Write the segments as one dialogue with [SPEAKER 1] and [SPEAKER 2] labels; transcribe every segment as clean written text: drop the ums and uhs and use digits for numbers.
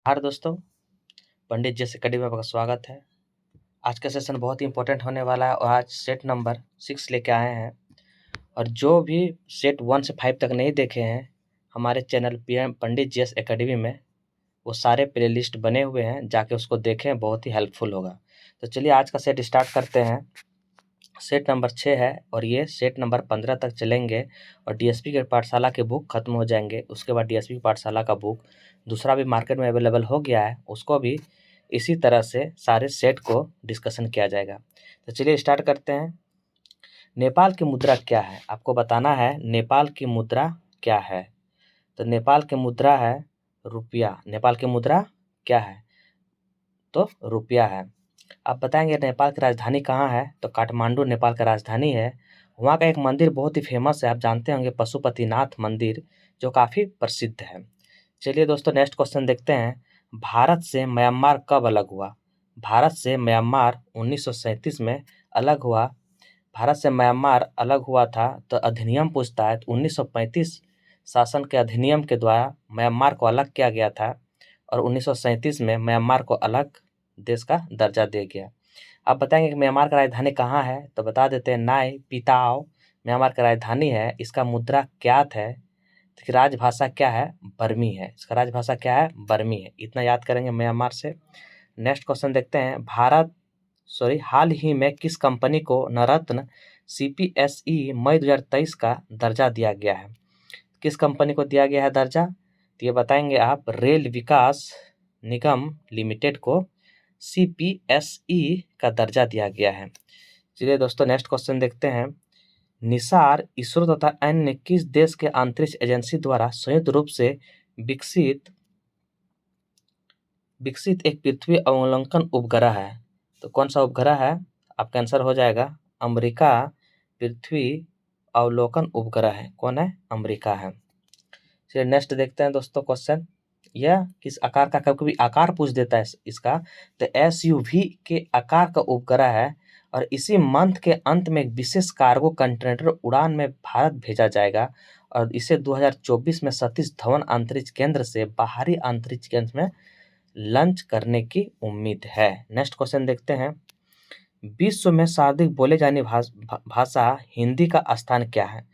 [SPEAKER 1] हाय दोस्तों, पंडित जी एकेडमी में आपका स्वागत है। आज का सेशन बहुत ही इंपॉर्टेंट होने वाला है और आज सेट नंबर 6 लेके आए हैं। और जो भी सेट 1 से 5 तक नहीं देखे हैं हमारे चैनल पीएम पंडित जी एकेडमी में, वो सारे प्लेलिस्ट बने हुए हैं, जाके उसको देखें, बहुत ही हेल्पफुल होगा। तो चलिए आज का सेट स्टार्ट करते हैं। सेट नंबर 6 है और ये सेट नंबर 15 तक चलेंगे और डीएसपी के पाठशाला के बुक खत्म हो जाएंगे। उसके बाद डीएसपी की पाठशाला का बुक दूसरा भी मार्केट में अवेलेबल हो गया है, उसको भी इसी तरह से सारे सेट को डिस्कशन किया जाएगा। तो चलिए स्टार्ट करते हैं। नेपाल की मुद्रा क्या है, आपको बताना है नेपाल की मुद्रा क्या है। तो नेपाल की मुद्रा है रुपया। नेपाल की मुद्रा क्या है? तो रुपया है। आप बताएंगे नेपाल की राजधानी कहाँ है? तो काठमांडू नेपाल का राजधानी है। वहाँ का एक मंदिर बहुत ही फेमस है, आप जानते होंगे, पशुपतिनाथ मंदिर, जो काफ़ी प्रसिद्ध है। चलिए दोस्तों नेक्स्ट क्वेश्चन देखते हैं। भारत से म्यांमार कब अलग हुआ? भारत से म्यांमार 1937 में अलग हुआ। भारत से म्यांमार अलग हुआ था तो अधिनियम पूछता है, तो 1935 शासन के अधिनियम के द्वारा म्यांमार को अलग किया गया था और 1937 में म्यांमार को अलग देश का दर्जा दिया गया। आप बताएंगे कि म्यांमार का राजधानी कहाँ है? तो बता देते हैं, नाय पिताओ म्यांमार का राजधानी है। इसका मुद्रा क्यात है। इसकी राजभाषा क्या है? बर्मी है। इसका राजभाषा क्या है? बर्मी है। इतना याद करेंगे म्यांमार से। नेक्स्ट क्वेश्चन देखते हैं। हाल ही में किस कंपनी को नवरत्न सीपीएसई मई 2023 का दर्जा दिया गया है? किस कंपनी को दिया गया है दर्जा? तो ये बताएंगे आप, रेल विकास निगम लिमिटेड को सीपीएसई का दर्जा दिया गया है। चलिए दोस्तों नेक्स्ट क्वेश्चन देखते हैं। निसार इसरो तथा अन्य किस देश के अंतरिक्ष एजेंसी द्वारा संयुक्त रूप से विकसित एक पृथ्वी अवलोकन उपग्रह है? तो कौन सा उपग्रह है? आपका आंसर हो जाएगा अमेरिका पृथ्वी अवलोकन उपग्रह है। कौन है? अमेरिका है। चलिए नेक्स्ट देखते हैं दोस्तों क्वेश्चन। यह किस आकार का, कभी आकार पूछ देता है इसका, तो एसयूवी के आकार का उपग्रह है और इसी मंथ के अंत में एक विशेष कार्गो कंटेनर उड़ान में भारत भेजा जाएगा और इसे 2024 में सतीश धवन अंतरिक्ष केंद्र से बाहरी अंतरिक्ष केंद्र में लॉन्च करने की उम्मीद है। नेक्स्ट क्वेश्चन देखते हैं। विश्व में सर्वाधिक बोले जाने भाषा हिंदी का स्थान क्या है?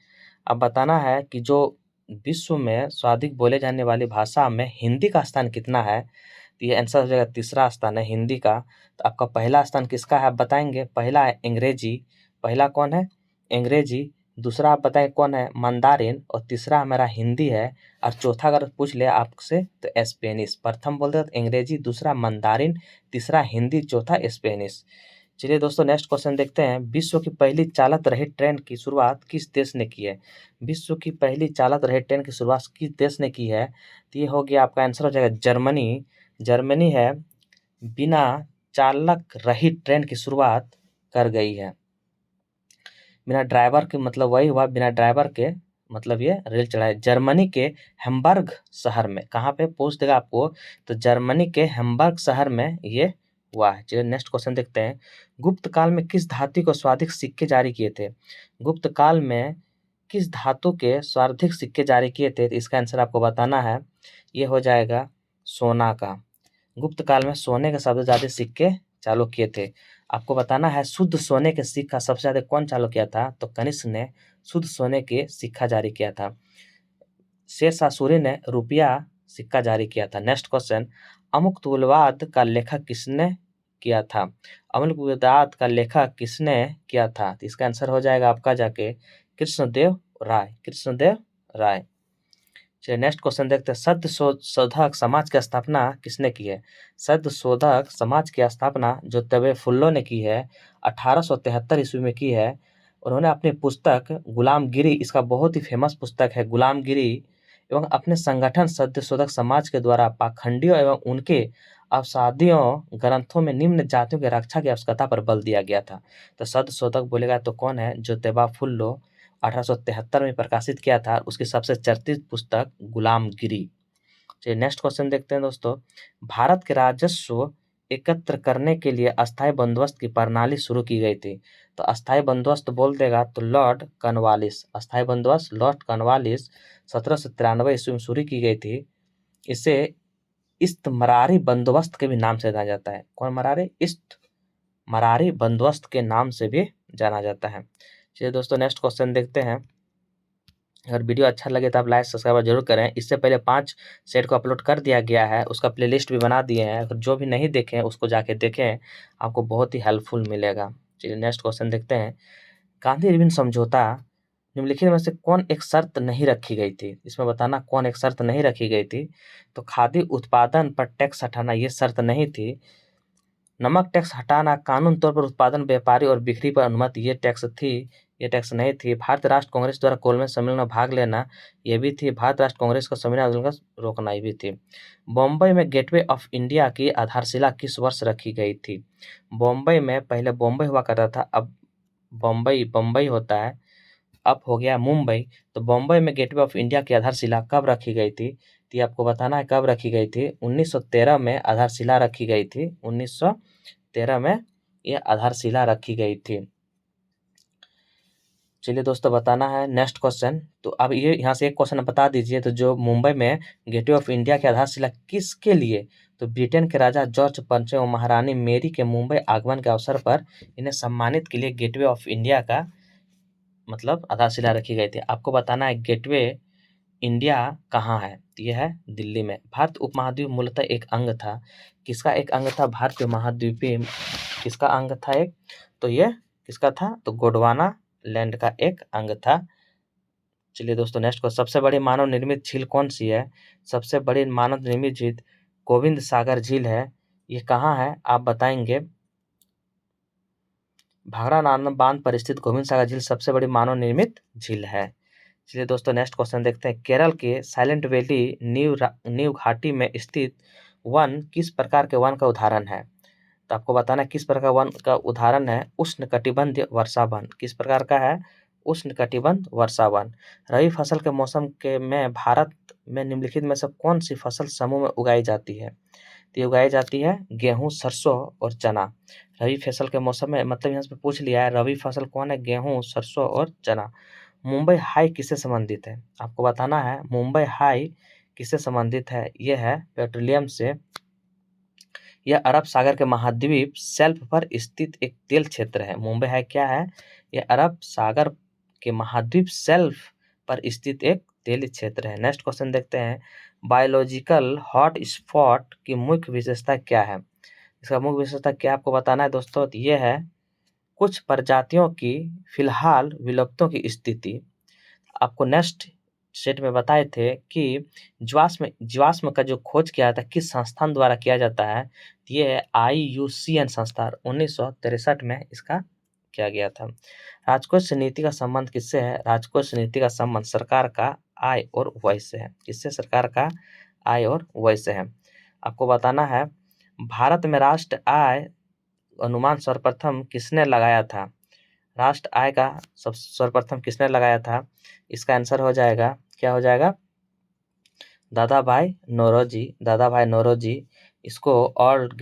[SPEAKER 1] अब बताना है कि जो विश्व में सर्वाधिक बोले जाने वाली भाषा में हिंदी का स्थान कितना है। तो ये आंसर हो जाएगा तीसरा स्थान है हिंदी का। तो आपका पहला स्थान किसका है आप बताएंगे? पहला है अंग्रेजी। पहला कौन है? अंग्रेजी। दूसरा आप बताएं कौन है? मंदारिन। और तीसरा हमारा हिंदी है। और चौथा अगर पूछ ले आपसे तो स्पेनिश। प्रथम बोलते हैं अंग्रेजी, दूसरा मंदारिन, तीसरा हिंदी, चौथा स्पेनिश। चलिए दोस्तों नेक्स्ट क्वेश्चन देखते हैं। विश्व की पहली चालक रहित ट्रेन की शुरुआत किस देश ने की है? विश्व की पहली चालक रहित ट्रेन की शुरुआत किस देश ने की है? तो ये हो गया, आपका आंसर हो जाएगा जर्मनी। जर्मनी है बिना चालक रहित ट्रेन की शुरुआत कर गई है। बिना ड्राइवर के मतलब वही हुआ, बिना ड्राइवर के मतलब ये रेल चला है। जर्मनी के हैम्बर्ग शहर में, कहाँ पे पूछ देगा आपको, तो जर्मनी के हैम्बर्ग शहर में ये हुआ है। चलिए नेक्स्ट क्वेश्चन देखते हैं। गुप्त काल में किस धातु को सर्वाधिक सिक्के जारी किए थे? गुप्त काल में किस धातु के सर्वाधिक सिक्के जारी किए थे? तो इसका आंसर आपको बताना है, ये हो जाएगा सोना का। गुप्त काल में सोने के सबसे ज्यादा सिक्के चालू किए थे। आपको बताना है शुद्ध सोने के सिक्का सबसे ज्यादा कौन चालू किया था? तो कनिष्क ने शुद्ध सोने के सिक्का जारी किया था। शेरशाह सूरी ने रुपया सिक्का जारी किया था। Next question. अमुक्तवाद का लेखक किसने किया था? अमुक्तवाद का लेखक किसने किया था? तो इसका आंसर हो जाएगा आपका जाके कृष्णदेव राय। कृष्णदेव राय। चलिए नेक्स्ट क्वेश्चन देखते हैं। सत्य शोधक समाज की स्थापना किसने की है? सत्य शोधक समाज की स्थापना ज्योतिबा फुल्लो ने की है, 1873 ईस्वी में की है। उन्होंने अपनी पुस्तक गुलामगिरी, इसका बहुत ही फेमस पुस्तक है गुलामगिरी, एवं अपने संगठन सत्य शोधक समाज के द्वारा पाखंडियों एवं उनके अवसादियों ग्रंथों में निम्न जातियों की रक्षा की आवश्यकता पर बल दिया गया था। तो सत्य शोधक बोलेगा तो कौन है? ज्योतिबा फुल्लो, 1873 में प्रकाशित किया था। उसकी सबसे चर्चित पुस्तक गुलामगिरी। चलिए नेक्स्ट क्वेश्चन देखते हैं दोस्तों। भारत के राजस्व एकत्र करने के लिए अस्थायी बंदोबस्त की प्रणाली शुरू की गई थी। तो अस्थायी बंदोबस्त बोल देगा तो लॉर्ड कॉर्नवालिस। अस्थायी बंदोबस्त लॉर्ड कॉर्नवालिस 1793 ईस्वी में शुरू की गई थी। इसे इस्तमरारी बंदोबस्त के भी नाम से जाना जाता है। कौन मरारी? इस्तमरारी बंदोबस्त के नाम से भी जाना जाता है। चलिए दोस्तों नेक्स्ट क्वेश्चन देखते हैं। अगर वीडियो अच्छा लगे तो आप लाइक सब्सक्राइब जरूर करें। इससे पहले 5 सेट को अपलोड कर दिया गया है, उसका प्लेलिस्ट भी बना दिए हैं। अगर जो भी नहीं देखे हैं उसको जाके देखें, आपको बहुत ही हेल्पफुल मिलेगा। चलिए नेक्स्ट क्वेश्चन देखते हैं। गांधी इरविन समझौता निम्नलिखित में से कौन एक शर्त नहीं रखी गई थी? इसमें बताना कौन एक शर्त नहीं रखी गई थी। तो खादी उत्पादन पर टैक्स हटाना ये शर्त नहीं थी। नमक टैक्स हटाना, कानून तौर पर उत्पादन, व्यापारी और बिक्री पर अनुमति ये टैक्स थी, ये टैक्स नहीं थी। भारतीय राष्ट्र कांग्रेस द्वारा गोलमेज सम्मेलन में भाग लेना ये भी थी। भारत राष्ट्र कांग्रेस को संविधान आंदोलन का रोकना ये भी थी। बॉम्बे में गेटवे ऑफ इंडिया की आधारशिला किस वर्ष रखी गई थी? बॉम्बे में पहले बॉम्बे हुआ करता था, अब बम्बई होता है, अब हो गया मुंबई। तो बॉम्बे में गेटवे ऑफ इंडिया की आधारशिला कब रखी गई थी? तो ये आपको बताना है कब रखी गई थी। 1913 में आधारशिला रखी गई थी। 1913 में ये आधारशिला रखी गई थी। चलिए दोस्तों बताना है नेक्स्ट क्वेश्चन। तो अब ये यहाँ से एक क्वेश्चन बता दीजिए। तो जो मुंबई में गेटवे ऑफ इंडिया की आधारशिला किसके लिए? तो ब्रिटेन के राजा जॉर्ज पंचम और महारानी मेरी के मुंबई आगमन के अवसर पर इन्हें सम्मानित के लिए गेटवे ऑफ इंडिया का मतलब आधारशिला रखी गई थी। आपको बताना है गेटवे इंडिया कहाँ है? तो यह है दिल्ली में। भारत उपमहाद्वीप मूलतः एक अंग था। किसका एक अंग था? भारतीय महाद्वीपीय किसका अंग था एक? तो ये किसका था? तो गोंडवाना लैंड का एक अंग था। चलिए दोस्तों नेक्स्ट को, सबसे बड़ी मानव निर्मित झील कौन सी है? सबसे बड़ी मानव निर्मित झील गोविंद सागर झील है। ये कहाँ है आप बताएंगे? भाखड़ा नारायण बांध पर स्थित गोविंद सागर झील सबसे बड़ी मानव निर्मित झील है। चलिए दोस्तों नेक्स्ट क्वेश्चन देखते हैं। केरल के साइलेंट वैली नीव घाटी में स्थित वन किस प्रकार के वन का उदाहरण है? तो आपको बताना है किस प्रकार वन का उदाहरण है। उष्णकटिबंधीय वर्षा वन। किस प्रकार का है? उष्णकटिबंध वर्षा वन। रबी फसल के मौसम के में भारत में निम्नलिखित में से कौन सी फसल समूह में उगाई जाती है? तो ये उगाई जाती है गेहूं, सरसों और चना। रबी फसल के मौसम में मतलब यहाँ से पूछ लिया है रबी फसल कौन है? गेहूं, सरसों और चना। मुंबई हाई किससे संबंधित है? आपको बताना है मुंबई हाई किससे संबंधित है। यह है पेट्रोलियम से। यह अरब सागर के महाद्वीप शेल्फ पर स्थित एक तेल क्षेत्र है। मुंबई हाई क्या है? यह अरब सागर के महाद्वीप शेल्फ पर स्थित एक तेल क्षेत्र है। नेक्स्ट क्वेश्चन देखते हैं। बायोलॉजिकल हॉट स्पॉट की मुख्य विशेषता क्या है? इसका मुख्य विशेषता क्या आपको बताना है दोस्तों। तो ये है कुछ प्रजातियों की फिलहाल विलुप्तों की स्थिति। आपको नेक्स्ट सेट में बताए थे कि जीवाश्म का जो खोज किया था किस संस्थान द्वारा किया जाता है? ये है IUCN संस्थान। 1963 में इसका किया गया था। राजकोष नीति का संबंध किससे है? राजकोष नीति का संबंध सरकार का आय और व्यय से है। किससे? सरकार का आय और व्यय से है। आपको बताना है भारत में राष्ट्र आय अनुमान सर्वप्रथम किसने लगाया था? राष्ट्र आय का सर्वप्रथम किसने लगाया था? इसका आंसर हो जाएगा, क्या हो जाएगा? दादा भाई नौरोजी। दादा भाई नौरोजी। इसको ओल्ड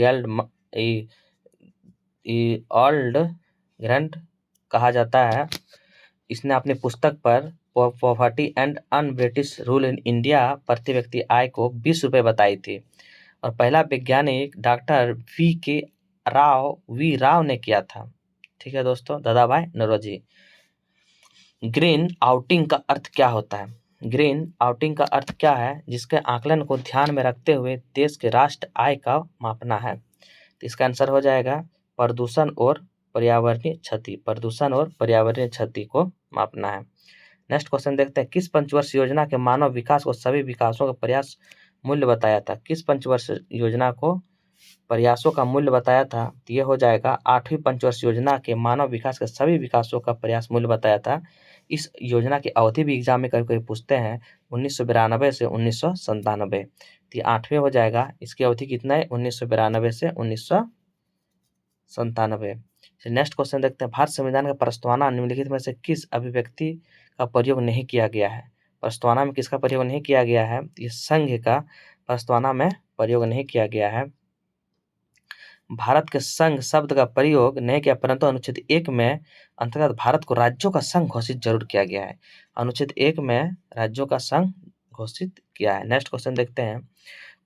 [SPEAKER 1] ग्रैंड कहा जाता है। इसने अपनी पुस्तक पर poverty and un British rule in India प्रति व्यक्ति आय को 20 रुपये बताई थी। और पहला वैज्ञानिक डॉक्टर वी राव ने किया था। ठीक है दोस्तों, दादा भाई नौरोजी। ग्रीन आउटिंग का अर्थ क्या होता है? ग्रीन आउटिंग का अर्थ क्या है? जिसके आकलन को ध्यान में रखते हुए देश के राष्ट्र आय का मापना है। तो इसका आंसर हो जाएगा प्रदूषण और पर्यावरणीय क्षति। प्रदूषण और पर्यावरणीय क्षति को मापना है। नेक्स्ट क्वेश्चन देखते हैं। किस पंचवर्षीय योजना के मानव विकास को सभी विकासों का प्रयास मूल्य बताया था? किस पंचवर्षीय योजना को प्रयासों का मूल्य बताया था? तो ये हो जाएगा 8वीं पंचवर्षीय योजना के मानव विकास के सभी विकासों का प्रयास मूल्य बताया था। इस योजना की अवधि भी एग्जाम में कभी कभी पूछते हैं, 1992 से 1997। तो ये 8वें हो जाएगा। इसकी अवधि कितना है? 1992 से 1997। नेक्स्ट क्वेश्चन देखते हैं। भारत संविधान का प्रस्तावना निम्नलिखित में से किस अभिव्यक्ति का प्रयोग नहीं किया गया है? प्रस्तावना में किसका प्रयोग नहीं किया गया है? ये संघ का प्रस्तावना में प्रयोग नहीं किया गया है। भारत के संघ शब्द का प्रयोग नहीं किया, परंतु अनुच्छेद 1 में अंतर्गत भारत को राज्यों का संघ घोषित जरूर किया गया है। अनुच्छेद 1 में राज्यों का संघ घोषित किया है। नेक्स्ट क्वेश्चन देखते हैं।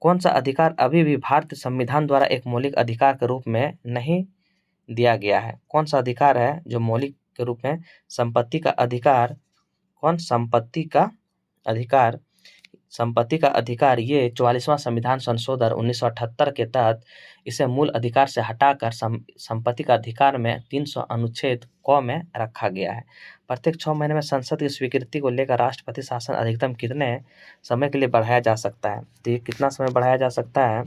[SPEAKER 1] कौन सा अधिकार अभी भी भारतीय संविधान द्वारा एक मौलिक अधिकार के रूप में नहीं दिया गया है? कौन सा अधिकार है जो मौलिक के रूप में? संपत्ति का अधिकार। कौन? संपत्ति का अधिकार ये 44वां संविधान संशोधन 1978 के तहत इसे मूल अधिकार से हटाकर संपत्ति का अधिकार में 300 अनुच्छेद क में रखा गया है। प्रत्येक 6 महीने में संसद की स्वीकृति को लेकर राष्ट्रपति शासन अधिकतम कितने समय के लिए बढ़ाया जा सकता है? तो ये कितना समय बढ़ाया जा सकता है?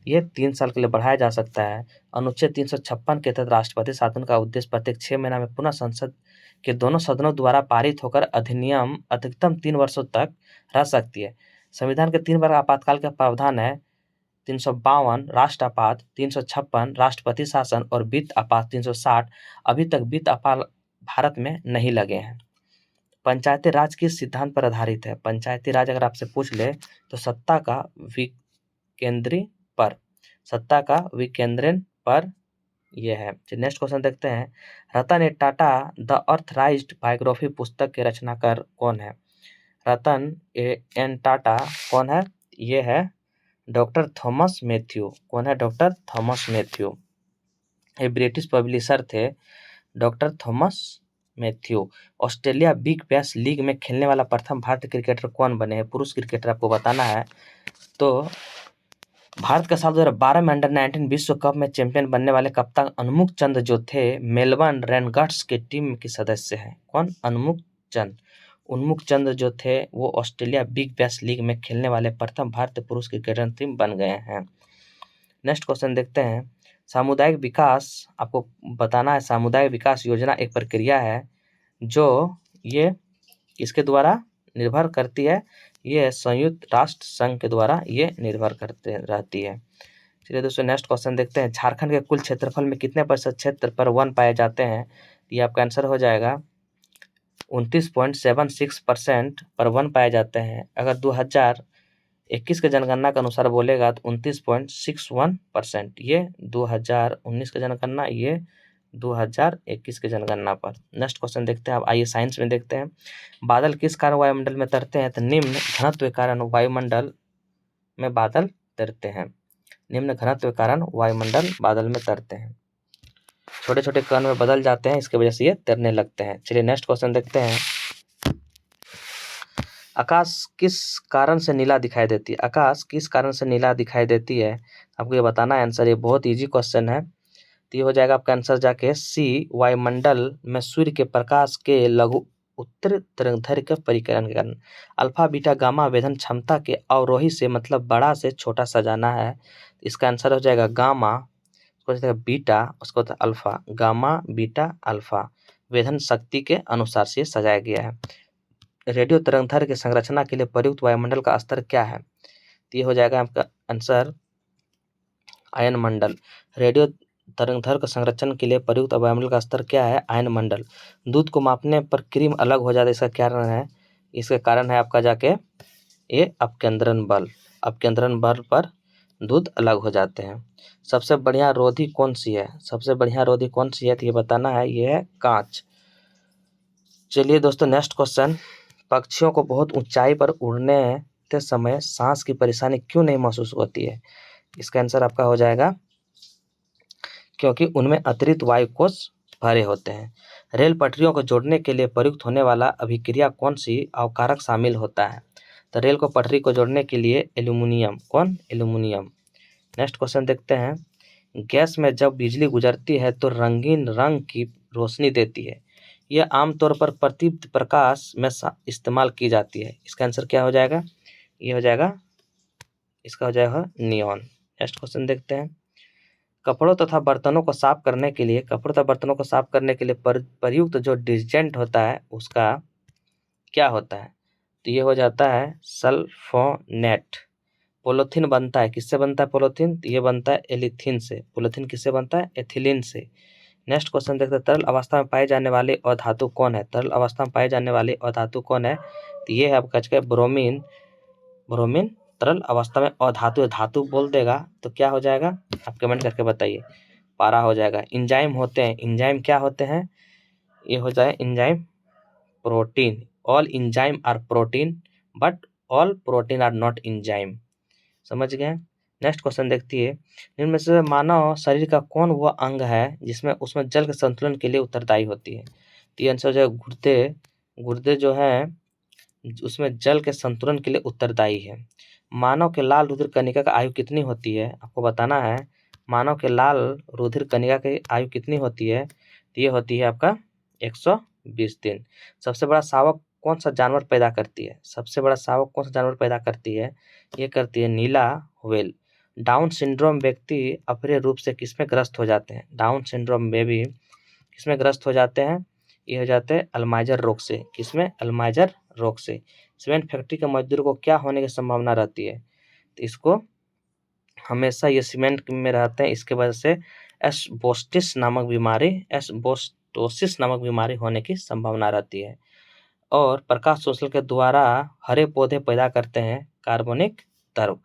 [SPEAKER 1] ये 3 साल के लिए बढ़ाया जा सकता है। अनुच्छेद 356 के तहत राष्ट्रपति शासन का उद्देश्य प्रत्येक 6 महीना में पुनः संसद के दोनों सदनों द्वारा पारित होकर अधिनियम अधिकतम 3 वर्षों तक रह सकती है। संविधान के 3 बार आपातकाल का प्रावधान है। 352 राष्ट्र आपात, 356 राष्ट्रपति शासन और वित्त आपात 360। अभी तक वित्त आपात भारत में नहीं लगे हैं। पंचायती राज किस सिद्धांत पर आधारित है? पंचायती राज अगर आपसे पूछ ले तो सत्ता का विकेंद्रीकरण पर यह है। नेक्स्ट क्वेश्चन देखते हैं। रतन ए टाटा द अर्थराइज्ड बायोग्राफी पुस्तक के रचनाकार कौन है? रतन एन टाटा कौन है? ये है डॉक्टर थॉमस मैथ्यू। कौन है? Doctor Thomas Matthew. ये ब्रिटिश पब्लिशर थे, doctor Thomas Matthew. Australia big bash league में खेलने वाला प्रथम भारतीय क्रिकेटर कौन बने हैं? पुरुष क्रिकेटर आपको बताना है। तो भारत का साल 2012 में अंडर-19 विश्व कप में चैंपियन बनने वाले कप्तान अनमुक चंद जो थे, मेलबर्न रेनगट्स के टीम के सदस्य हैं। कौन? उन्मुख चंद जो थे वो ऑस्ट्रेलिया बिग बैश लीग में खेलने वाले प्रथम भारतीय पुरुष क्रिकेटर टीम बन गए हैं। नेक्स्ट क्वेश्चन देखते हैं। सामुदायिक विकास आपको बताना है। सामुदायिक विकास योजना एक प्रक्रिया है जो ये किसके द्वारा निर्भर करती है? ये संयुक्त राष्ट्र संघ के द्वारा ये निर्भर करते रहती है। चलिए दोस्तों नेक्स्ट क्वेश्चन देखते हैं। झारखंड के कुल क्षेत्रफल में कितने प्रतिशत क्षेत्र पर वन पाए जाते हैं? ये आपका आंसर हो जाएगा 29.76% पर वन पाए जाते हैं। अगर 2021 के जनगणना के अनुसार बोलेगा तो 29.61%। ये 2019 का जनगणना, ये 2021 के जनगणना पर। नेक्स्ट क्वेश्चन देखते हैं। अब आइए साइंस में देखते हैं। बादल किस कारण वायुमंडल में तैरते हैं? तो निम्न घनत्व के कारण वायुमंडल में बादल तैरते हैं। निम्न घनत्व के कारण वायुमंडल बादल में तैरते हैं। छोटे छोटे कण में बदल जाते हैं, इसकी वजह से ये तैरने लगते हैं। चलिए नेक्स्ट क्वेश्चन देखते हैं। आकाश किस कारण से नीला दिखाई देती है? आकाश किस कारण से नीला दिखाई देती है? आपको ये बताना है आंसर। ये बहुत इजी क्वेश्चन है। तो ये हो जाएगा आपका आंसर जाके सी, वायुमंडल में सूर्य के प्रकाश के लघु उत्तरी तरंगदैर्घ्य के परिकरण के कारण। अल्फा बीटा गामा आवेदन क्षमता के अवरोही से मतलब बड़ा से छोटा सजाना है। इसका आंसर हो जाएगा गामा, उसको बीटा, उसको अल्फा। गामा बीटा अल्फा वेधन शक्ति के अनुसार से सजाया गया है। रेडियो तरंगदैर्घ्य की संरचना के लिए प्रयुक्त वायुमंडल का स्तर क्या है? तो ये हो जाएगा आपका आंसर आयन मंडल। रेडियो तरंगदैर्घ्य संरचना के लिए प्रयुक्त वायुमंडल का स्तर क्या है? आयन मंडल। दूध को मापने पर क्रीम अलग हो जाता है, इसका क्या कारण है? इसका कारण है आपका जाके ये अपकेंद्रण बल। अपकेंद्रण बल पर दूध अलग हो जाते हैं। सबसे बढ़िया रोधी कौन सी है? सबसे बढ़िया रोधी कौन सी है? तो ये बताना है। ये है कांच। चलिए दोस्तों नेक्स्ट क्वेश्चन। पक्षियों को बहुत ऊंचाई पर उड़ने के समय सांस की परेशानी क्यों नहीं महसूस होती है? इसका आंसर आपका हो जाएगा क्योंकि उनमें अतिरिक्त वायु कोश भरे होते हैं। रेल पटरियों को जोड़ने के लिए प्रयुक्त होने वाला अभिक्रिया कौन सी अवकारक शामिल होता है? तो रेल को पटरी को जोड़ने के लिए एल्यूमिनियम। कौन? एल्यूमिनियम। नेक्स्ट क्वेश्चन देखते हैं। गैस में जब बिजली गुजरती है तो रंगीन रंग की रोशनी देती है। यह आमतौर पर प्रदीप्त प्रकाश में इस्तेमाल की जाती है। इसका आंसर क्या हो जाएगा? ये हो जाएगा, इसका हो जाएगा नियॉन। नेक्स्ट क्वेश्चन देखते हैं। कपड़ों तथा बर्तनों को साफ करने के लिए प्रयुक्त जो डिटर्जेंट होता है उसका क्या होता है? तो ये हो जाता है सल्फोनेट। पॉलीथीन बनता है, किससे बनता है पॉलीथीन? तो ये बनता है एलिथीन से। पॉलीथीन किससे बनता है? एथिलीन से। नेक्स्ट क्वेश्चन देखते हैं। तरल अवस्था में पाए जाने वाले अधातु कौन है? तरल अवस्था में पाए जाने वाले अधातु कौन है? तो ये है आपका ब्रोमीन। ब्रोमीन तरल अवस्था में अधातु है। धातु बोल देगा तो क्या हो जाएगा? आप कमेंट करके बताइए। पारा हो जाएगा। इंजाइम होते हैं, इंजाइम क्या होते हैं? ये हो जाए enzyme protein. All enzyme are protein but all protein are not enzyme. समझ गए। नेक्स्ट क्वेश्चन देखती है, इनमें से मानव शरीर का कौन वह अंग है जिसमें उसमें जल के संतुलन के लिए उत्तरदायी होती है। तो ये आंसर जो है गुर्दे, गुर्दे जो है उसमें जल के संतुलन के लिए उत्तरदायी है। मानव के लाल रुधिर कणिका का आयु कितनी होती है, आपको बताना है। मानव के लाल रुधिर कणिका की आयु कितनी होती है, तो ये होती है आपका 120 दिन। सबसे बड़ा शावक कौन सा जानवर पैदा करती है, सबसे बड़ा शावक कौन सा जानवर पैदा करती है, ये करती है नीला व्हेल। डाउन सिंड्रोम व्यक्ति अपने रूप से किसमें ग्रस्त हो जाते हैं, डाउन सिंड्रोम बेबी किसमें ग्रस्त हो जाते हैं, ये हो जाते हैं अल्जाइमर रोग से। किसमें, अल्जाइमर रोग से। सीमेंट फैक्ट्री के मजदूर को क्या होने की संभावना रहती है, तो इसको हमेशा ये सीमेंट में रहते हैं, इसके वजह से एस्बेस्टोसिस नामक बीमारी होने की संभावना रहती है। और प्रकाश संश्लेषण के द्वारा हरे पौधे पैदा करते हैं कार्बनिक द्रव।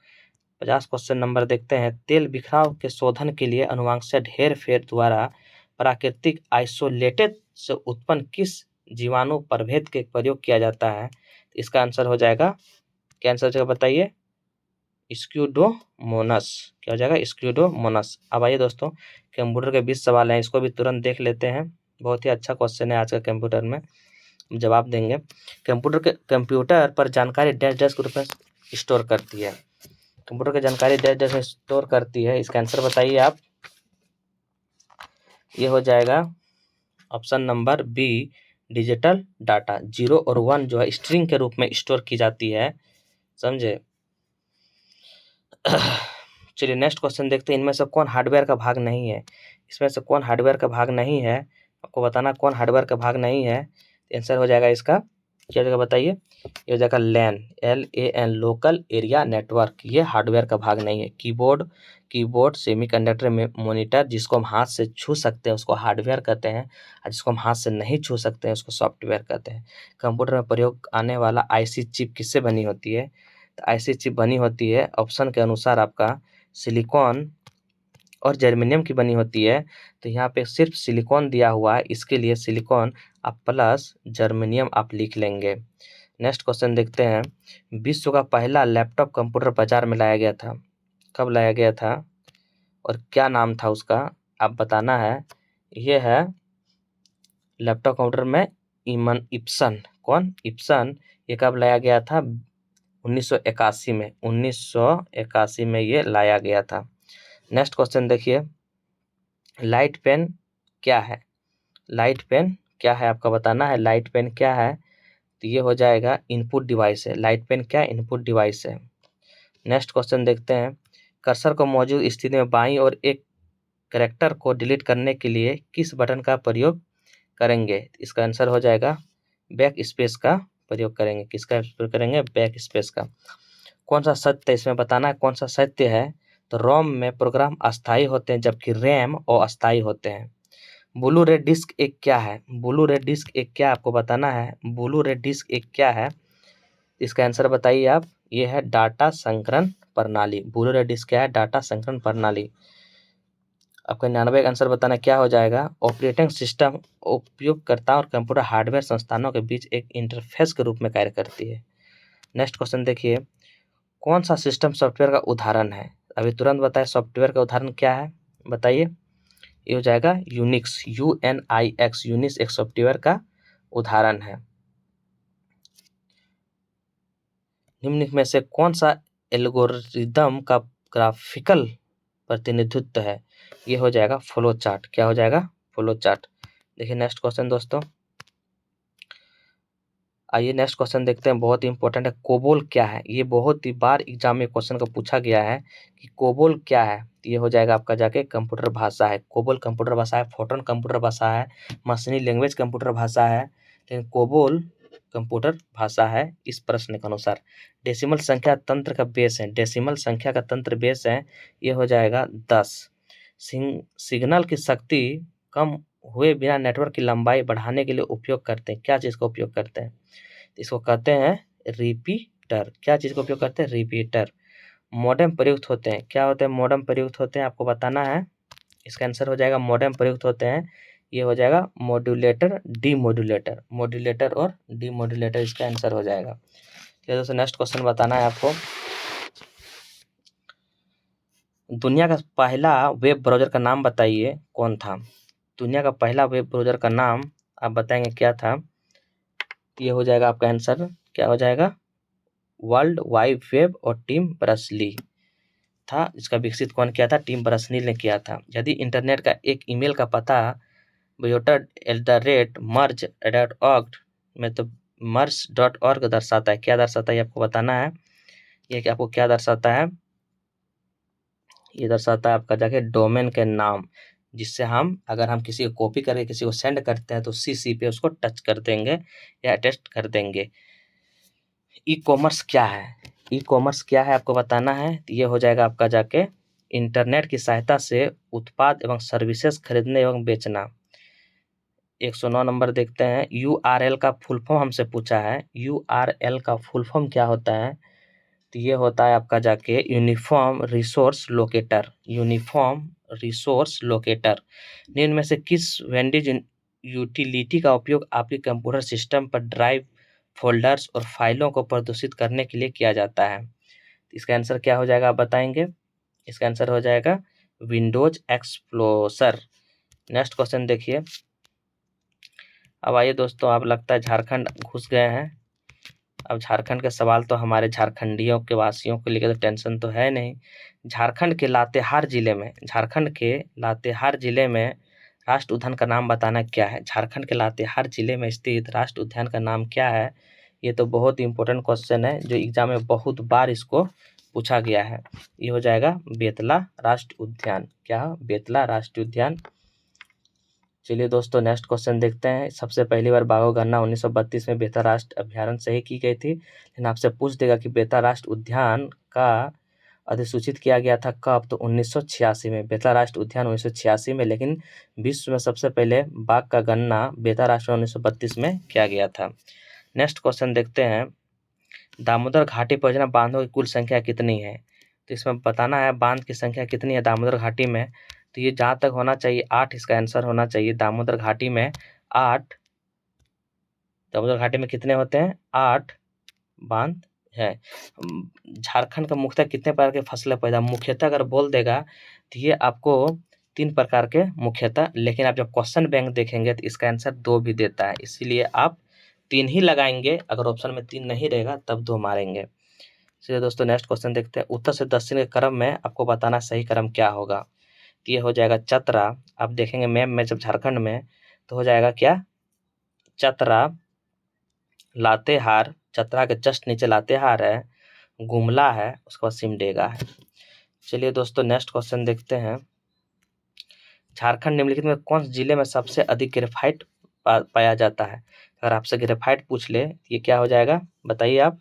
[SPEAKER 1] 50 क्वेश्चन नंबर देखते हैं, तेल बिखराव के शोधन के लिए अनुवांशिक हेरफेर द्वारा प्राकृतिक आइसोलेटेड से उत्पन्न किस जीवाणु प्रभेद के प्रयोग किया जाता है। इसका आंसर हो जाएगा, क्या आंसर हो जाएगा बताइए, स्क्यूडोमोनास। क्या हो जाएगा, स्क्यूडोमोनास। अब आइए दोस्तों, कंप्यूटर के 20 सवाल हैं, इसको भी तुरंत देख लेते हैं। बहुत ही अच्छा क्वेश्चन है आज का, कंप्यूटर में जवाब देंगे। कंप्यूटर पर जानकारी डैश डैश के रूप में स्टोर करती है। कंप्यूटर की जानकारी डैश डैश में स्टोर करती है, इसका आंसर बताइए आप। ये हो जाएगा option number B, digital data. 0 और 1 जो है स्ट्रिंग के रूप में स्टोर की जाती है, समझे। चलिए नेक्स्ट क्वेश्चन देखते हैं, इनमें से कौन हार्डवेयर का भाग नहीं है, इसमें से कौन हार्डवेयर का भाग नहीं है, आपको बताना कौन हार्डवेयर का भाग नहीं है। आंसर हो जाएगा इसका, क्या जगह बताइए, ये हो जाएगा लैन, LAN, लोकल एरिया नेटवर्क। ये हार्डवेयर का भाग नहीं है। कीबोर्ड सेमीकंडक्टर में मॉनिटर जिसको हम हाथ से छू सकते हैं उसको हार्डवेयर कहते हैं, और जिसको हम हाथ से नहीं छू सकते हैं उसको सॉफ्टवेयर कहते हैं। कंप्यूटर में प्रयोग आने वाला IC चिप किससे बनी होती है, तो IC चिप बनी होती है ऑप्शन के अनुसार आपका सिलिकॉन और जर्मेनियम की बनी होती है। तो यहाँ पे सिर्फ सिलिकॉन दिया हुआ है, इसके लिए सिलिकॉन आप प्लस जर्मेनियम आप लिख लेंगे। नेक्स्ट क्वेश्चन देखते हैं, विश्व का पहला लैपटॉप कंप्यूटर बाजार में लाया गया था, कब लाया गया था और क्या नाम था उसका, आप बताना है। ये है लैपटॉप कंप्यूटर में इप्सन, कौन, इप्सन। ये कब लाया गया था, 1981 में, 1981 में ये लाया गया था। नेक्स्ट क्वेश्चन देखिए, लाइट पेन क्या है, लाइट पेन क्या है आपका बताना है, लाइट पेन क्या है, तो ये हो जाएगा इनपुट डिवाइस है। लाइट पेन क्या है, इनपुट डिवाइस है। नेक्स्ट क्वेश्चन देखते हैं, कर्सर को मौजूद स्थिति में बाईं और एक कैरेक्टर को डिलीट करने के लिए किस बटन का प्रयोग करेंगे, इसका आंसर हो जाएगा बैक स्पेस का प्रयोग करेंगे। किसका प्रयोग करेंगे, बैक स्पेस का। कौन सा सत्य इसमें बताना है, कौन सा सत्य है, तो रोम में प्रोग्राम अस्थायी होते हैं जबकि रैम अस्थायी होते हैं। ब्लू रे डिस्क एक क्या है, ब्लू रे डिस्क एक क्या, आपको बताना है ब्लू रे डिस्क एक क्या है, इसका आंसर बताइए आप। ये है डाटा संग्रहण प्रणाली। ब्लू रे डिस्क क्या है, डाटा संग्रहण प्रणाली। आपका 99 का आंसर बताना क्या हो जाएगा, ऑपरेटिंग सिस्टम उपयोगकर्ता और कंप्यूटर हार्डवेयर संस्थानों के बीच एक इंटरफेस के रूप में कार्य करती है। नेक्स्ट क्वेश्चन देखिए, कौन सा सिस्टम सॉफ्टवेयर का उदाहरण है, अभी तुरंत बताएं सॉफ्टवेयर का उदाहरण क्या है बताइए। ये हो जाएगा यूनिक्स, UNIX, यूनिक्स एक सॉफ्टवेयर का उदाहरण है। निम्न में से कौन सा एल्गोरिदम का ग्राफिकल प्रतिनिधित्व है, ये हो जाएगा फ्लो चार्ट। क्या हो जाएगा, फ्लो चार्ट। देखिए नेक्स्ट क्वेश्चन दोस्तों, आइए नेक्स्ट क्वेश्चन देखते हैं, बहुत ही इंपॉर्टेंट है। कोबोल क्या है, ये बहुत ही बार एग्जाम में क्वेश्चन का पूछा गया है कि कोबोल क्या है, ये हो जाएगा आपका जाके कंप्यूटर भाषा है। कोबोल कंप्यूटर भाषा है, फोर्ट्रन कंप्यूटर भाषा है, मशीनी लैंग्वेज कंप्यूटर भाषा है, लेकिन कोबोल कंप्यूटर भाषा है इस प्रश्न के अनुसार। डेसिमल संख्या तंत्र का बेस है, डेसिमल संख्या का तंत्र बेस है, ये हो जाएगा 10। सिग्नल की शक्ति कम हुए बिना नेटवर्क की लंबाई बढ़ाने के लिए उपयोग करते हैं, क्या चीज़ का उपयोग करते हैं, इसको कहते हैं रिपीटर। क्या चीज़ का उपयोग करते हैं, रिपीटर। मॉडेम प्रयुक्त होते हैं, क्या होते हैं, मॉडेम प्रयुक्त होते हैं, आपको बताना है। इसका आंसर हो जाएगा मॉडेम प्रयुक्त होते हैं, ये हो जाएगा मॉड्यूलेटर डीमॉड्यूलेटर, मॉड्यूलेटर और डीमॉड्यूलेटर इसका आंसर हो जाएगा। चलिए दोस्तों नेक्स्ट क्वेश्चन बताना है आपको। दुनिया का पहला वेब ब्राउज़र का नाम बताइए कौन था? दुनिया का पहला वेब ब्राउज़र का नाम आप बताएँगे क्या था? ये हो जाएगा आपका आंसर, क्या हो जाएगा? वर्ल्ड वाइड वेब और टिम बर्नर्स-ली था। इसका विकसित कौन किया था? टिम बर्नर्स-ली ने किया था। यदि इंटरनेट का एक ईमेल का पता merge.org में तो merge.org दर्शाता है, क्या दर्शाता है ये आपको बताना है। ये कि आपको क्या दर्शाता है? ये दर्शाता है आपका जाके डोमेन के नाम, जिससे हम अगर हम किसी को कॉपी करके किसी को सेंड करते हैं तो सीसी पे उसको टच कर देंगे या टेस्ट कर देंगे। ई कॉमर्स क्या है? ई कॉमर्स क्या है आपको बताना है। तो ये हो जाएगा आपका जाके इंटरनेट की सहायता से उत्पाद एवं सर्विसेज खरीदने एवं बेचना। 109 नंबर देखते हैं। यूआरएल का फुल फॉर्म हमसे पूछा है। यूआरएल का फुल फॉर्म क्या होता है? तो ये होता है आपका जाके uniform resource locator. Uniform resource locator. निम्न में से किस विंडोज यूटिलिटी का उपयोग आपके कंप्यूटर सिस्टम पर ड्राइव, फोल्डर्स और फाइलों को प्रदर्शित करने के लिए किया जाता है? इसका आंसर क्या हो जाएगा आप बताएंगे? इसका आंसर हो जाएगा विंडोज एक्सप्लोरर। नेक्स्ट क्वेश्चन देखिए। अब आइए दोस्तों, आप लगता है झारखंड घुस गए हैं। अब झारखंड के सवाल तो हमारे झारखंडियों के वासियों को लेकर तो टेंशन तो है नहीं। झारखंड के लातेहार जिले में राष्ट्र उद्यान का नाम बताना क्या है? झारखंड के लातेहार जिले में स्थित राष्ट्र उद्यान का नाम क्या है? ये तो बहुत ही इंपॉर्टेंट क्वेश्चन है, जो एग्जाम में बहुत बार इसको पूछा गया है। ये हो जाएगा बेतला राष्ट्र उद्यान। क्या? बेतला राष्ट्रीय उद्यान। चलिए दोस्तों, नेक्स्ट क्वेश्चन देखते हैं। सबसे पहली बार बाघों गणना 1932 में बेतला राष्ट्र अभ्यारण्य से ही की गई थी, लेकिन आपसे पूछ देगा कि बेतला राष्ट्र उद्यान का अधिसूचित किया गया था कब? तो 1986 में। बेतला राष्ट्र उद्यान 1986 में, लेकिन विश्व में सबसे पहले बाघ का गणना बेतला राष्ट्र 1932 में किया गया था। नेक्स्ट क्वेश्चन देखते हैं। दामोदर घाटी परियोजना बांधों की कुल संख्या कितनी है? तो इसमें बताना है बांध की संख्या कितनी है दामोदर घाटी में। तो ये जहाँ तक होना चाहिए 8 इसका आंसर होना चाहिए। दामोदर घाटी में 8। दामोदर घाटी में कितने होते हैं? 8 बांध है। झारखंड का मुख्यतः कितने प्रकार के फसलें पैदा? मुख्यतः अगर बोल देगा तो ये आपको 3 प्रकार के मुख्यतः, लेकिन आप जब क्वेश्चन बैंक देखेंगे तो इसका आंसर 2 भी देता है, इसीलिए आप 3 ही लगाएंगे। अगर ऑप्शन में 3 नहीं रहेगा तब 2 मारेंगे। चलिए दोस्तों, नेक्स्ट क्वेश्चन देखते हैं। उत्तर से दक्षिण के क्रम में आपको बताना सही क्रम क्या होगा? तो ये हो जाएगा चतरा। आप देखेंगे मैप में जब झारखंड में तो हो जाएगा क्या? चतरा, लातेहार, चतरा के जस्ट नीचे लातेहार है, गुमला है, उसके बाद सिमडेगा है। चलिए दोस्तों, नेक्स्ट क्वेश्चन देखते हैं। झारखंड निम्नलिखित में कौन से जिले में सबसे अधिक ग्रेफाइट पाया जाता है? अगर आपसे ग्रेफाइट पूछ ले ये क्या हो जाएगा बताइए आप?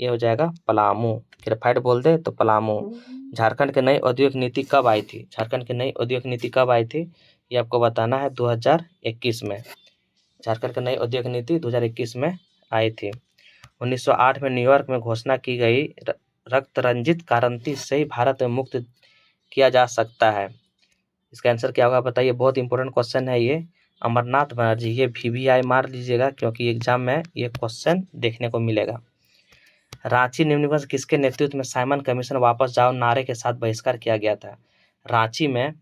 [SPEAKER 1] ये हो जाएगा पलामू। ग्रेफाइट बोल दे तो पलामू। झारखंड की नई औद्योगिक नीति कब आई थी? झारखंड की नई औद्योगिक नीति कब आई थी? ये आपको बताना है 2021 में। झारखंड की नई औद्योगिक नीति 2021 में आई थी। 1908 में न्यूयॉर्क में घोषणा की गई रक्त रंजित क्रांति से ही भारत में मुक्त किया जा सकता है। इसका आंसर क्या होगा बताइए? बहुत इंपॉर्टेंट क्वेश्चन है ये। अमरनाथ बनर्जी। ये VVI मार लीजिएगा क्योंकि एग्जाम में ये क्वेश्चन देखने को मिलेगा। रांची निम्नलिखित में से किसके नेतृत्व में साइमन कमीशन वापस जाओ नारे के साथ बहिष्कार किया गया था? रांची में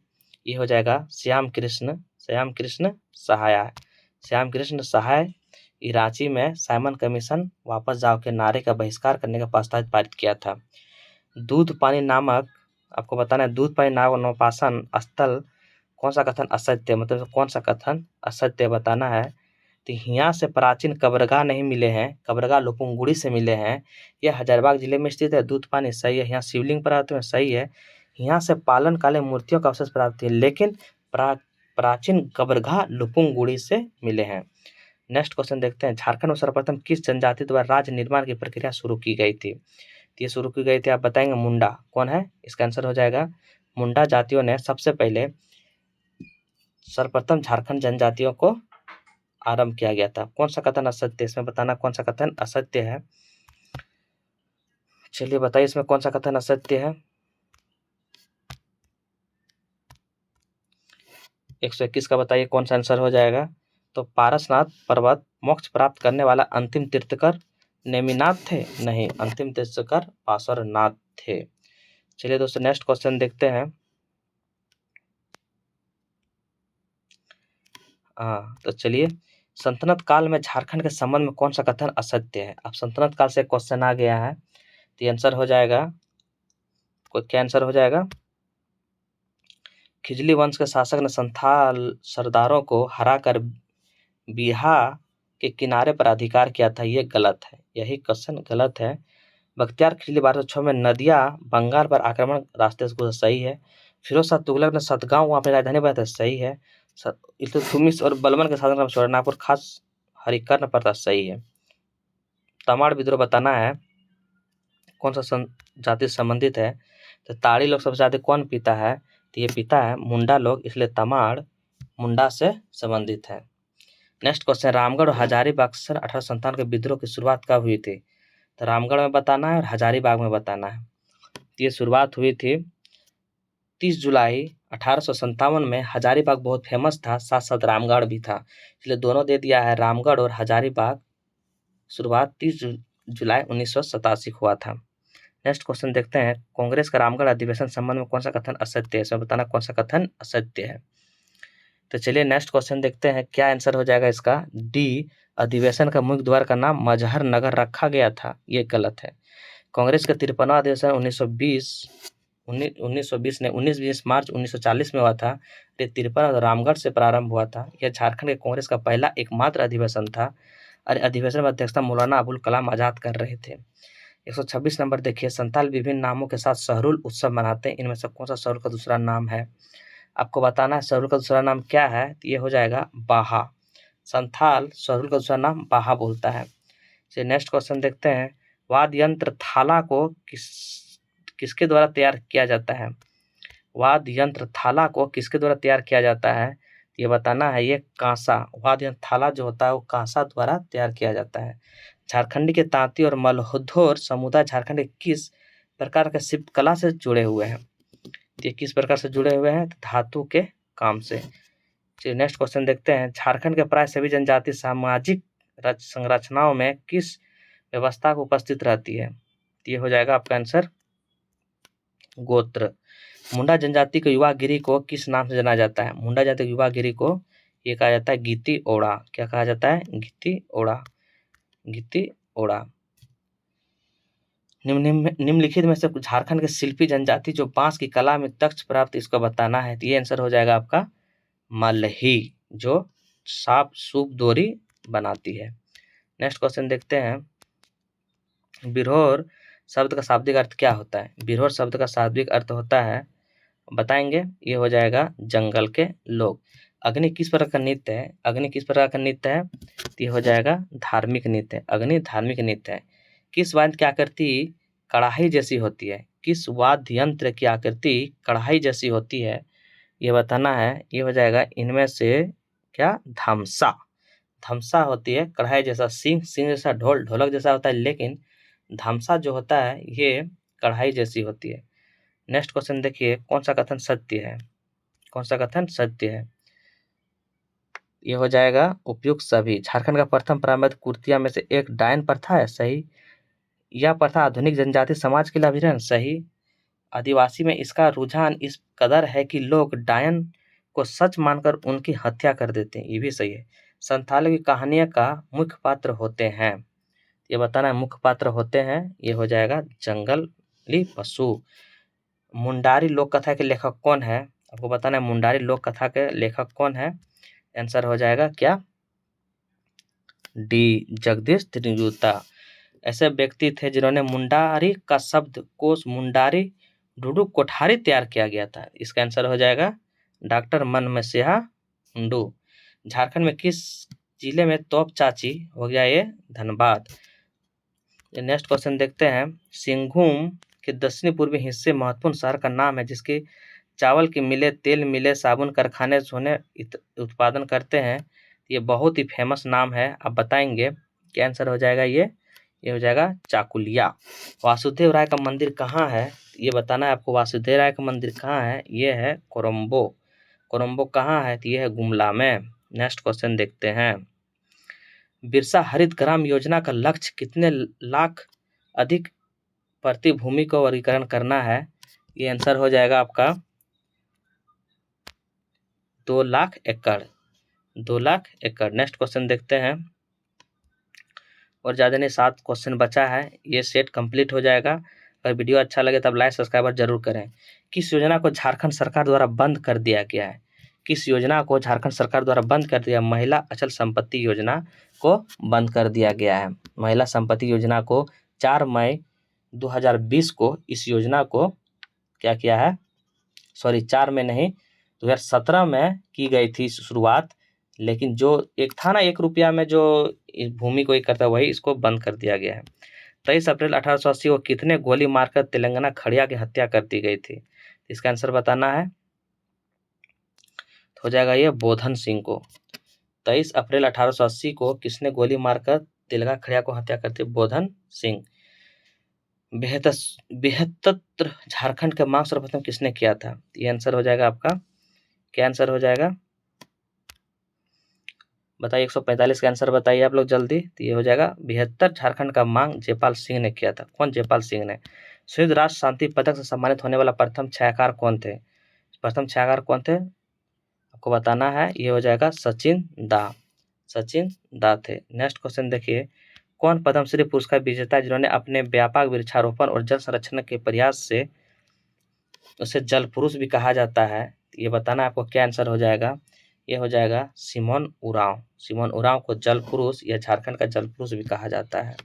[SPEAKER 1] ये हो जाएगा श्याम कृष्ण सहाय। श्याम कृष्ण सहाय रांची में साइमन कमीशन वापस जाओ के नारे का बहिष्कार करने का प्रस्ताव पारित किया था। दूध पानी नामक आपको बताना है, दूध पानी नामक नवपाषाण स्थल कौन सा कथन असत्य, मतलब कौन सा कथन असत्य बताना है। तो यहाँ से प्राचीन कब्रगाह नहीं मिले हैं, कब्रगाह लुपुंगुड़ी से मिले हैं। यह हजारीबाग जिले में स्थित है। दूध पानी सही है। यहाँ शिवलिंग प्राप्त हुए सही है। यहाँ से पालन काले मूर्तियों का अवशेष प्राप्त है, लेकिन प्राचीन कब्रगाह लुपुंगुड़ी से मिले हैं। नेक्स्ट क्वेश्चन देखते हैं। झारखंड में सर्वप्रथम किस जनजाति द्वारा राज्य निर्माण की प्रक्रिया शुरू की गई थी? तो ये शुरू की गई थी आप बताएंगे मुंडा। कौन है? इसका आंसर हो जाएगा मुंडा जातियों ने सबसे पहले सर्वप्रथम झारखंड जनजातियों को आरंभ किया गया था। कौन सा कथन असत्य? इसमें बताना कौन सा कथन असत्य है। चलिए बताइए इसमें कौन सा कथन असत्य है। 121 का बताइए कौन सा आंसर हो जाएगा। तो पारसनाथ पर्वत मोक्ष प्राप्त करने वाला अंतिम तीर्थकर नेमिनाथ थे? नहीं, अंतिम तीर्थकर पार्श्वनाथ थे। चलिए दोस्तों नेक्स्ट क्वेश्चन देखते हैं। तो चलिए, सल्तनत काल में झारखंड के संबंध में कौन सा कथन असत्य है? अब सल्तनत काल से क्वेश्चन आ गया है, तो ये आंसर हो जाएगा, क्या आंसर हो जाएगा? खिजली वंश के शासक ने संथाल सरदारों को हराकर बिहा के किनारे पर अधिकार किया था, ये गलत है, यही क्वेश्चन गलत है। बख्तियार खिजली 1206 में नदिया बंगाल पर आक्रमण रास्ते से गुजरा, सही है। फिरोज शाह तुगलक ने सतगांव वहाँ पे राजधानी बनाया था, सही है। इल्तुतमिश और बलबन के शासन का नागपुर खास हरिकर्ण पड़ता, सही है। तमाड़ विद्रोह बताना है कौन सा जाति से संबंधित है, तो ताड़ी लोग सबसे ज्यादा कौन पीता है, तो ये पीता है मुंडा लोग, इसलिए तमाड़ मुंडा से संबंधित है। नेक्स्ट क्वेश्चन, रामगढ़ और हजारीबाग सन 1857 के विद्रोह की शुरुआत कब हुई थी? तो रामगढ़ में बताना है और हजारीबाग में बताना है। ये शुरुआत हुई थी 30 जुलाई 1857 में। हजारीबाग बहुत फेमस था, साथ साथ रामगढ़ भी था, इसलिए दोनों दे दिया है। रामगढ़ और हजारीबाग शुरुआत 30 जुलाई 1987 हुआ था। नेक्स्ट क्वेश्चन देखते हैं, कांग्रेस का रामगढ़ अधिवेशन संबंध में कौन सा कथन असत्य है? इसमें बताना कौन सा कथन असत्य है। तो चलिए नेक्स्ट क्वेश्चन देखते हैं, क्या आंसर हो जाएगा इसका? डी, अधिवेशन का मुख्य द्वार का नाम मजहर नगर रखा गया था, ये गलत है। कांग्रेस का 53वां अधिवेशन 1920 ने 19-20 मार्च 1940 में हुआ था। ये 53 रामगढ़ से प्रारंभ हुआ था। यह झारखंड के कांग्रेस का पहला एकमात्र अधिवेशन था और अधिवेशन में अध्यक्षता मौलाना अबुल कलाम आजाद कर रहे थे। 126 नंबर देखिए, संताल विभिन्न नामों के साथ सहरुल उत्सव मनाते हैं, इनमें से कौन सा सहरुल का दूसरा नाम है? आपको बताना है सहरुल का दूसरा नाम क्या है, तो ये हो जाएगा बाहा। संथाल सहरुल का दूसरा नाम बाहा बोलता है। चलिए नेक्स्ट क्वेश्चन देखते हैं, वाद्य यंत्र थाला को किसके द्वारा तैयार किया जाता है? वाद्य यंत्र थाला को किसके द्वारा तैयार किया जाता है, ये बताना है। ये कांसा, वाद्य यंत्र थाला जो होता है वो कांसा द्वारा तैयार किया जाता है। झारखंड के तांती और मल्होद्योग समुदाय झारखंड के किस प्रकार के शिल्पकला से जुड़े हुए हैं? ये किस प्रकार से जुड़े हुए हैं? धातु के काम से। चलिए नेक्स्ट क्वेश्चन देखते हैं, झारखंड के प्राय सभी जनजाति सामाजिक संरचनाओं में किस व्यवस्था को उपस्थित रहती है? ये हो जाएगा आपका आंसर गोत्र। मुंडा जनजाति के युवा गिरी को किस नाम से जाना जाता है? मुंडा जनजाति के युवा गिरी को ये कहा जाता है गीती ओड़ा। क्या कहा जाता है? गीती ओड़ा, गीती ओड़ा। निम्नलिखित में से झारखंड के शिल्पी जनजाति जो बांस की कला में दक्ष प्राप्त, इसको बताना है। तो ये आंसर हो जाएगा आपका मल्ही, जो साफ सूप डोरी बनाती है। नेक्स्ट क्वेश्चन देखते हैं, बिरहोर शब्द का शाब्दिक अर्थ क्या होता है? बिरहोर शब्द का शाब्दिक अर्थ होता है, बताएंगे, ये हो जाएगा जंगल के लोग। अग्नि किस प्रकार का नृत्य है? अग्नि किस प्रकार का नृत्य है? तो ये हो जाएगा धार्मिक नृत्य। अग्नि धार्मिक नृत्य है। किस वाद्य की आकृति कढ़ाई जैसी होती है? किस वाद्य यंत्र की आकृति कढ़ाई जैसी होती है, ये बताना है। ये हो जाएगा इनमें से क्या? धमसा। धमसा होती है कढ़ाई जैसा, सिंह जैसा, ढोल ढोलक जैसा होता है, लेकिन धमसा जो होता है ये कढ़ाई जैसी होती है। नेक्स्ट क्वेश्चन देखिए, कौन सा कथन सत्य है? कौन सा कथन सत्य है? ये हो जाएगा उपयुक्त सभी। झारखंड का प्रथम पारंपरिक कुर्तिया में से एक डायन प्रथा है, सही। यह प्रथा आधुनिक जनजाति समाज के लिए अभिन्न, सही। आदिवासी में इसका रुझान इस कदर है कि लोग डायन को सच मानकर उनकी हत्या कर देते हैं, ये भी सही है। संथाली की कहानियां का मुख्य पात्र होते हैं, ये बताना है मुख्य पात्र होते हैं, ये हो जाएगा जंगली पशु। मुंडारी लोक कथा के लेखक कौन है? आपको बताना है मुंडारी लोक कथा के लेखक कौन है। आंसर हो जाएगा क्या? डी, जगदीश त्रिजुता। ऐसे व्यक्ति थे जिन्होंने मुंडारी का शब्द कोश मुंडारी ढूंढू कोठारी तैयार किया गया था। इसका आंसर हो जाएगा डॉक्टर मनमसिहा हुंडू। झारखंड में किस जिले में तोप चाची हो गया? ये धनबाद। नेक्स्ट क्वेश्चन देखते हैं, सिंहभूम के दक्षिणी पूर्वी हिस्से महत्वपूर्ण शहर का नाम है जिसके चावल की मिलें, तेल मिलें, साबुन कारखाने सोने उत्पादन करते हैं। ये बहुत ही फेमस नाम है, आप बताएंगे क्या आंसर हो जाएगा? ये हो जाएगा चाकुलिया। वासुदेव राय का मंदिर कहाँ है? ये बताना है आपको। वासुदेव राय का मंदिर कहाँ है? ये है कोरम्बो। कोरम्बो कहाँ है? तो ये है गुमला में। नेक्स्ट क्वेश्चन देखते हैं, बिरसा हरित ग्राम योजना का लक्ष्य कितने लाख अधिक प्रति भूमि को वर्गीकरण करना है? ये आंसर हो जाएगा आपका 2 लाख एकड़, 2 लाख एकड़। नेक्स्ट क्वेश्चन देखते हैं, और ज़्यादा नहीं 7 क्वेश्चन बचा है, ये सेट कंप्लीट हो जाएगा। अगर वीडियो अच्छा लगे तब लाइक सब्सक्राइबर जरूर करें। किस योजना को झारखंड सरकार द्वारा बंद कर दिया गया है? किस योजना को झारखंड सरकार द्वारा बंद कर दिया? महिला अचल संपत्ति योजना को बंद कर दिया गया है। महिला संपत्ति योजना को 4 मई 2020 को इस योजना को क्या किया है, सॉरी 4 में नहीं 2017 में की गई थी शुरुआत, लेकिन जो एक था ना 1 रुपया में जो इस भूमि को एक करता है, वही इसको बंद कर दिया गया है। 23 अप्रैल 1880 को कितने गोली मारकर तेलंगाना खड़िया की हत्या कर दी गई थी? इसका आंसर बताना है, हो जाएगा ये बोधन सिंह को। 23 अप्रैल 1880 को किसने गोली मारकर तेलंगाना खड़िया को हत्या करती? बोधन सिंह। बेहतर झारखंड का मांग सर्वप्रथम किसने किया था? ये आंसर हो जाएगा आपका, क्या आंसर हो जाएगा बताइए, 145 का आंसर बताइए आप लोग जल्दी। तो ये हो जाएगा 72 झारखंड का मांग जयपाल सिंह ने किया था। कौन? जयपाल सिंह ने। संयुक्त राष्ट्र शांति पदक से सम्मानित होने वाला प्रथम छायाकार कौन थे? प्रथम छायाकार कौन थे आपको बताना है, ये हो जाएगा सचिन दा, सचिन दा थे। नेक्स्ट क्वेश्चन देखिए, कौन पद्मश्री पुरस्कार विजेता है जिन्होंने अपने व्यापक वृक्षारोपण और जल संरक्षण के प्रयास से उसे जल पुरुष भी कहा जाता है? ये बताना आपको, क्या आंसर हो जाएगा, ये हो जाएगा सिमोन उरांव। सिमोन उरांव को जल पुरुष या झारखंड का जल पुरुष भी कहा जाता है।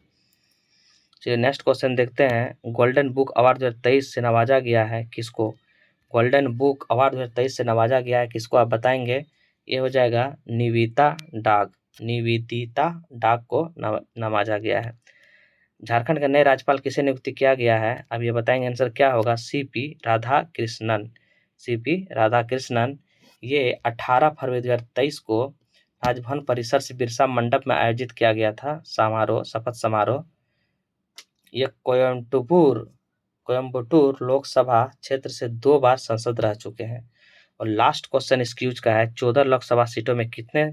[SPEAKER 1] चलिए नेक्स्ट क्वेश्चन देखते हैं, गोल्डन बुक अवार्ड 2023 से नवाजा गया है किसको? गोल्डन बुक अवार्ड 2023 से नवाजा गया है किसको, आप बताएंगे। ये हो जाएगा निवेदिता डाग, निवेदिता डाग को नवाजा गया है। झारखंड के नए राज्यपाल किसे नियुक्त किया गया है? अब ये बताएंगे आंसर क्या होगा, सीपी राधाकृष्णन, सीपी राधाकृष्णन। ये 18 फरवरी 2023 को राजभवन परिसर से बिरसा मंडप में आयोजित किया गया था समारोह, शपथ समारोह। ये कोयम्बटूर लोकसभा क्षेत्र से 2 बार सांसद रह चुके हैं। और लास्ट क्वेश्चन इस क्यूज का है, 14 लोकसभा सीटों में कितने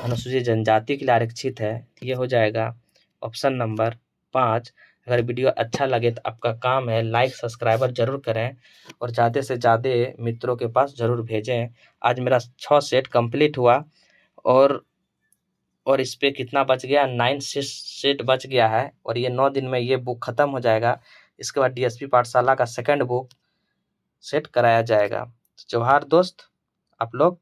[SPEAKER 1] अनुसूचित जनजाति के लिए आरक्षित है? ये हो जाएगा ऑप्शन नंबर 5। अगर वीडियो अच्छा लगे तो आपका काम है लाइक सब्सक्राइबर जरूर करें और ज़्यादा से ज़्यादा मित्रों के पास जरूर भेजें। आज मेरा 6 सेट कंप्लीट हुआ और इस पे कितना बच गया, 9 सेट बच गया है, और ये 9 दिन में ये बुक खत्म हो जाएगा। इसके बाद डीएसपी पाठशाला का सेकंड बुक सेट कराया जाएगा। तो जोहार दोस्त, आप लोग